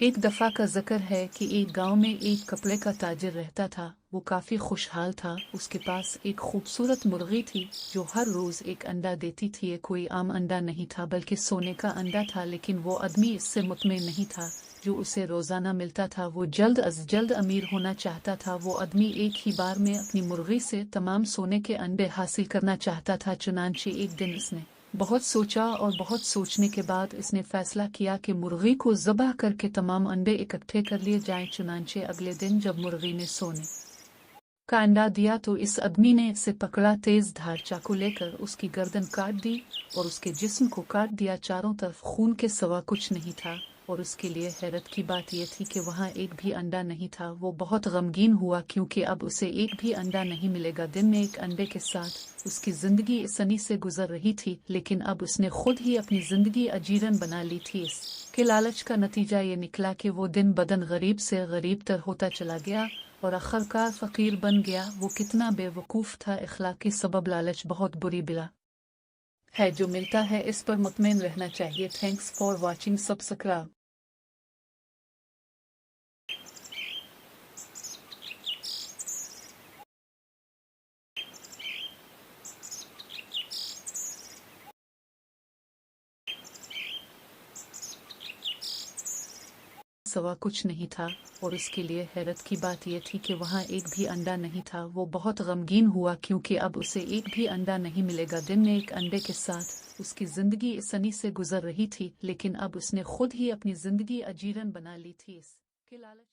ایک دفعہ کا ذکر ہے کہ ایک گاؤں میں ایک کپڑے کا تاجر رہتا تھا۔ وہ کافی خوشحال تھا۔ اس کے پاس ایک خوبصورت مرغی تھی جو ہر روز ایک انڈا دیتی تھی۔ یہ کوئی عام انڈا نہیں تھا بلکہ سونے کا انڈا تھا، لیکن وہ آدمی اس سے مطمئن نہیں تھا جو اسے روزانہ ملتا تھا۔ وہ جلد از جلد امیر ہونا چاہتا تھا۔ وہ آدمی ایک ہی بار میں اپنی مرغی سے تمام سونے کے انڈے حاصل کرنا چاہتا تھا۔ چنانچہ ایک دن اس نے بہت سوچا اور بہت سوچنے کے بعد اس نے فیصلہ کیا کہ مرغی کو ذبح کر کے تمام انڈے اکٹھے کر لیے جائیں۔ چنانچہ اگلے دن جب مرغی نے سونے کا انڈا دیا تو اس آدمی نے اسے پکڑا، تیز دھار چاقو لے کر اس کی گردن کاٹ دی اور اس کے جسم کو کاٹ دیا۔ چاروں طرف خون کے سوا کچھ نہیں تھا، اور اس کے لیے حیرت کی بات یہ تھی کہ وہاں ایک بھی انڈا نہیں تھا۔ وہ بہت غمگین ہوا کیونکہ اب اسے ایک بھی انڈا نہیں ملے گا۔ دن میں ایک انڈے کے ساتھ اس کی زندگی آسانی سے گزر رہی تھی، لیکن اب اس نے خود ہی اپنی زندگی اجیرن بنا لی تھی۔ اس کے لالچ کا نتیجہ یہ نکلا کہ وہ دن بدن غریب سے غریب تر ہوتا چلا گیا اور آخرکار فقیر بن گیا۔ وہ کتنا بے وقوف تھا! اخلاقی سبب لالچ بہت بری بلا ہے جو ملتا ہے اس پر مطمئن رہنا چاہیے۔ Thanks for watching, subscribe. سوا کچھ نہیں تھا، اور اس کے لیے حیرت کی بات یہ تھی کہ وہاں ایک بھی انڈا نہیں تھا۔ وہ بہت غمگین ہوا کیونکہ اب اسے ایک بھی انڈا نہیں ملے گا۔ دن میں ایک انڈے کے ساتھ اس کی زندگی آسانی سے گزر رہی تھی، لیکن اب اس نے خود ہی اپنی زندگی اجیرن بنا لی تھی۔ اس کے لالچ